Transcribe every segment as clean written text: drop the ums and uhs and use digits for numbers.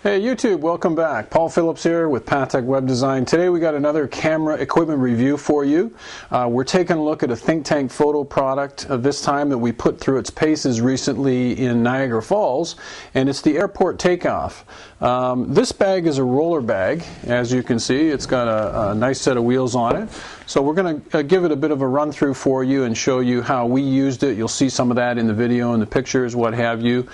Hey YouTube, welcome back. Paul Phillips here with Patek Web Design. Today we got another camera equipment review for you. We're taking a look at a think tank photo product this time that we put through its paces recently in Niagara Falls, and it's the airport takeoff. This bag is a roller bag. As you can see, it's got a nice set of wheels on it. So we're going to give it a bit of a run through for you and show you how we used it. You'll see some of that in the video and the pictures, what have you.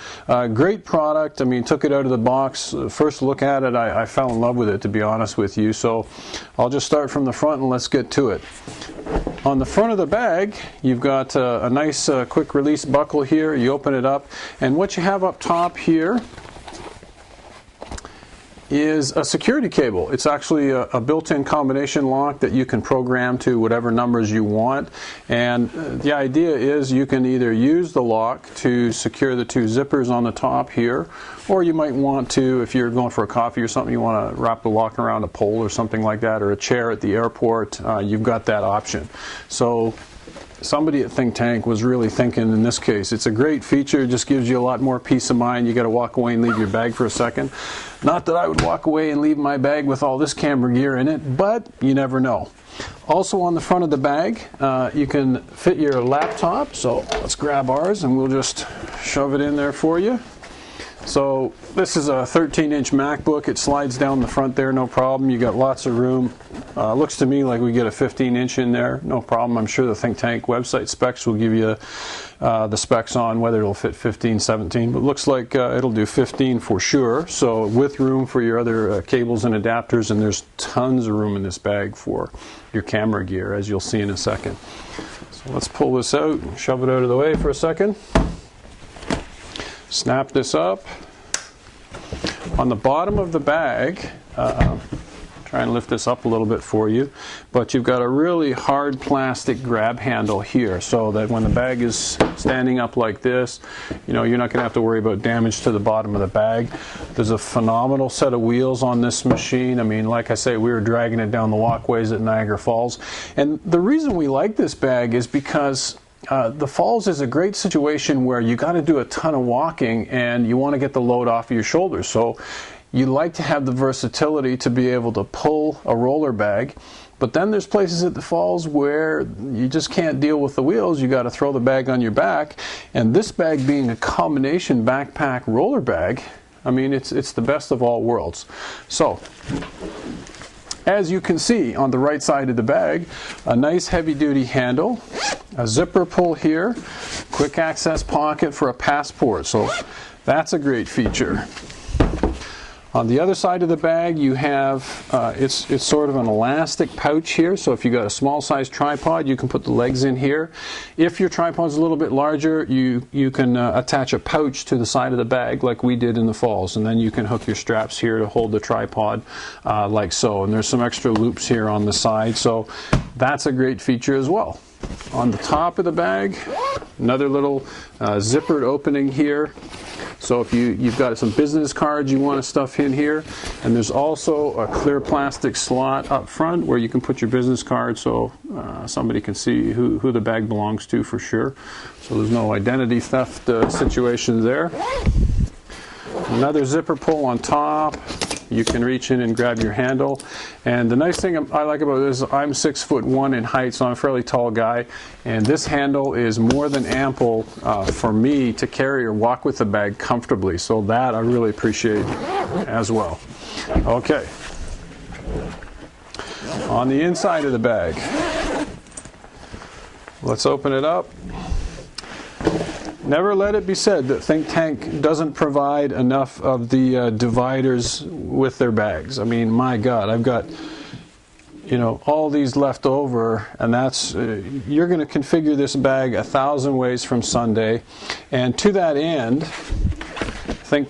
Great product. I mean, took it out of the box. First look at it, I fell in love with it, to be honest with you. So I'll just start from the front and let's get to it. On the front of the bag, you've got a nice quick release buckle here. You open it up, and what you have up top here is a security cable. It's actually a built-in combination lock that you can program to whatever numbers you want, and the idea is you can either use the lock to secure the two zippers on the top here, or you might want to, if you're going for a coffee or something, you want to wrap the lock around a pole or something like that, or a chair at the airport. You've got that option. So somebody at Think Tank was really thinking in this case. It's a great feature, it just gives you a lot more peace of mind. You got to walk away and leave your bag for a second. Not that I would walk away and leave my bag with all this camera gear in it, but you never know. Also on the front of the bag, you can fit your laptop. So let's grab ours and we'll just shove it in there for you. So this is a 13-inch MacBook. It slides down the front there, no problem. You got lots of room. Looks to me like we get a 15-inch in there, no problem. I'm sure the Think Tank website specs will give you the specs on whether it'll fit 15, 17, but looks like it'll do 15 for sure. So with room for your other cables and adapters, and there's tons of room in this bag for your camera gear, as you'll see in a second. So let's pull this out and shove it out of the way for a second. Snap this up. On the bottom of the bag, try and lift this up a little bit for you, but you've got a really hard plastic grab handle here, so that when the bag is standing up like this, you know, you're not going to have to worry about damage to the bottom of the bag. There's a phenomenal set of wheels on this machine. I mean, like I say, we were dragging it down the walkways at Niagara Falls, and the reason we like this bag is because the Falls is a great situation where you got to do a ton of walking and you want to get the load off of your shoulders. So you like to have the versatility to be able to pull a roller bag, but then there's places at the Falls where you just can't deal with the wheels. You got to throw the bag on your back, and this bag being a combination backpack roller bag, I mean, it's the best of all worlds. So as you can see on the right side of the bag, a nice heavy-duty handle, a zipper pull here, quick access pocket for a passport, so that's a great feature. On the other side of the bag, you have, it's sort of an elastic pouch here, so if you got a small size tripod, you can put the legs in here. If your tripod's a little bit larger, you can attach a pouch to the side of the bag like we did in the Falls, and then you can hook your straps here to hold the tripod like so. And there's some extra loops here on the side, so that's a great feature as well. On the top of the bag, another little zippered opening here. So if you've got some business cards you want to stuff in here, and there's also a clear plastic slot up front where you can put your business card, so somebody can see who the bag belongs to for sure. So there's no identity theft situations there. Another zipper pull on top. You can reach in and grab your handle. And the nice thing I like about this is I'm 6'1" in height, so I'm a fairly tall guy, and this handle is more than ample for me to carry or walk with the bag comfortably, so that I really appreciate as well. Okay, on the inside of the bag, let's open it up. Never let it be said that Think Tank doesn't provide enough of the dividers with their bags. I mean, my God, I've got, you know, all these left over, and that's you're going to configure this bag 1,000 ways from Sunday. And to that end, Think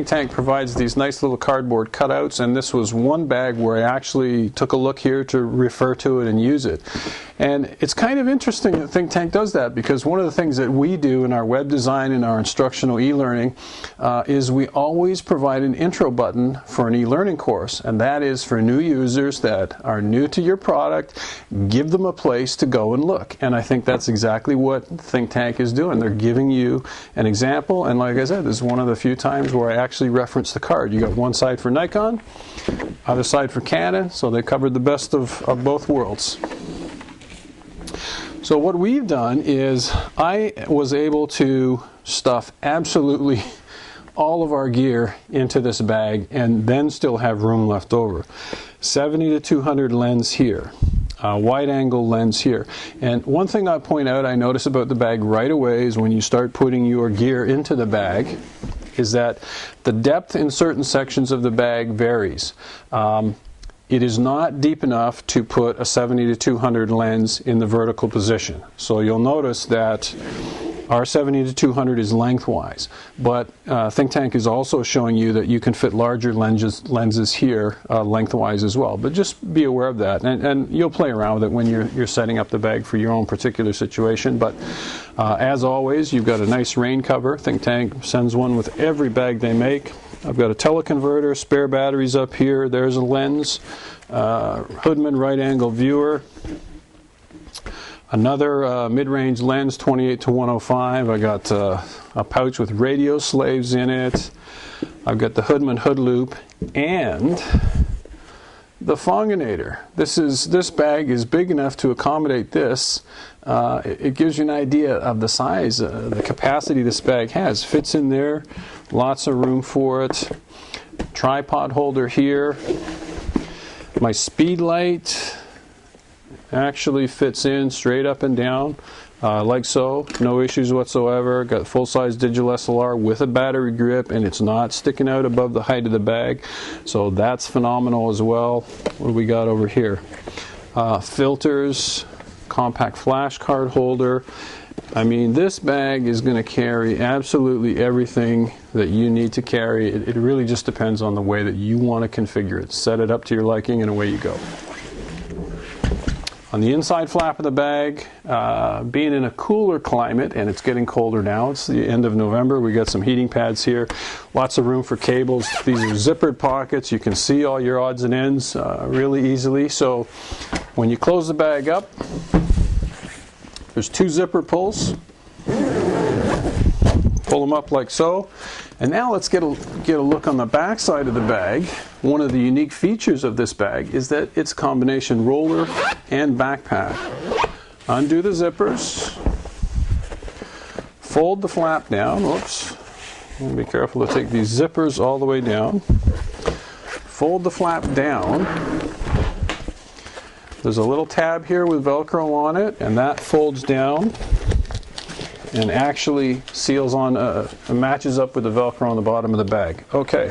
Tank provides these nice little cardboard cutouts, and this was one bag where I actually took a look here to refer to it and use it. And it's kind of interesting that Think Tank does that, because one of the things that we do in our web design and our instructional e-learning is we always provide an intro button for an e-learning course, and that is for new users that are new to your product. Give them a place to go and look, and I think that's exactly what Think Tank is doing. They're giving you an example, and like I said, this is one of the few times where I actually reference the card. You got one side for Nikon, other side for Canon, so they covered the best of both worlds. So what we've done is I was able to stuff absolutely all of our gear into this bag and then still have room left over. 70 to 200 lens here. Wide angle lens here. And one thing I point out, I notice about the bag right away, is when you start putting your gear into the bag, is that the depth in certain sections of the bag varies. It is not deep enough to put a 70 to 200 lens in the vertical position. So you'll notice that our 70 to 200 is lengthwise, but Think Tank is also showing you that you can fit larger lenses here lengthwise as well. But just be aware of that, and you'll play around with it when you're setting up the bag for your own particular situation. But as always, you've got a nice rain cover. Think Tank sends one with every bag they make. I've got a teleconverter, spare batteries up here. There's a lens, Hoodman right angle viewer. Another mid-range lens, 28 to 105. I got a pouch with radio slaves in it. I've got the Hoodman hood loop and the Fonginator. This bag is big enough to accommodate this. It gives you an idea of the size, the capacity this bag has. Fits in there, lots of room for it. Tripod holder here. My speed light actually fits in straight up and down, like so, no issues whatsoever. Got full-size digital SLR with a battery grip, and it's not sticking out above the height of the bag, so that's phenomenal as well. What do we got over here? Filters, compact flash card holder. I mean, this bag is going to carry absolutely everything that you need to carry. It really just depends on the way that you want to configure it. Set it up to your liking, and away you go. On the inside flap of the bag, being in a cooler climate, and it's getting colder now, it's the end of November, we got some heating pads here, lots of room for cables. These are zippered pockets. You can see all your odds and ends really easily. So when you close the bag up, there's two zipper pulls. Pull them up like so. And now let's get a look on the back side of the bag. One of the unique features of this bag is that it's a combination roller and backpack. Undo the zippers. Fold the flap down. Whoops. Be careful to take these zippers all the way down. Fold the flap down. There's a little tab here with Velcro on it, and that folds down and actually seals on, matches up with the Velcro on the bottom of the bag. Okay,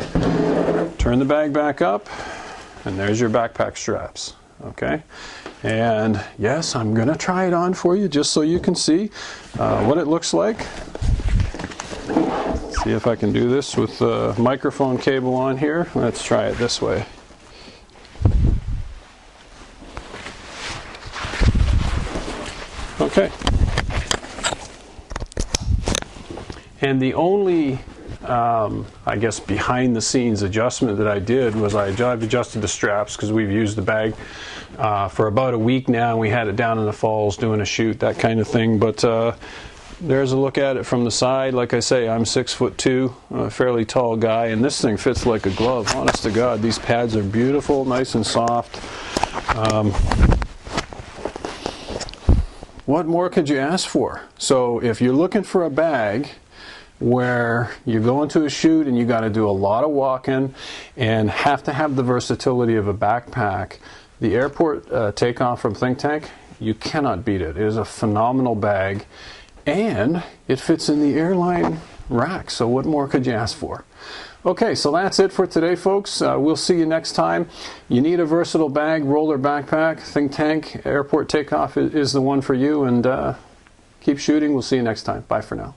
turn the bag back up, and there's your backpack straps. Okay, and yes, I'm going to try it on for you just so you can see what it looks like. See if I can do this with the microphone cable on here. Let's try it this way. Okay. And the only, I guess, behind-the-scenes adjustment that I did was I've adjusted the straps because we've used the bag for about a week now, and we had it down in the falls doing a shoot, that kind of thing. But there's a look at it from the side. Like I say, I'm 6'2", a fairly tall guy, and this thing fits like a glove. Honest to God, these pads are beautiful, nice and soft. What more could you ask for? So if you're looking for a bag where you go into a shoot and you got to do a lot of walking and have to have the versatility of a backpack, the airport takeoff from Think Tank, you cannot beat it. It is a phenomenal bag, and it fits in the airline rack, so what more could you ask for? Okay, so that's it for today, folks. We'll see you next time. You need a versatile bag, roller backpack, Think Tank, airport takeoff is the one for you, and keep shooting. We'll see you next time. Bye for now.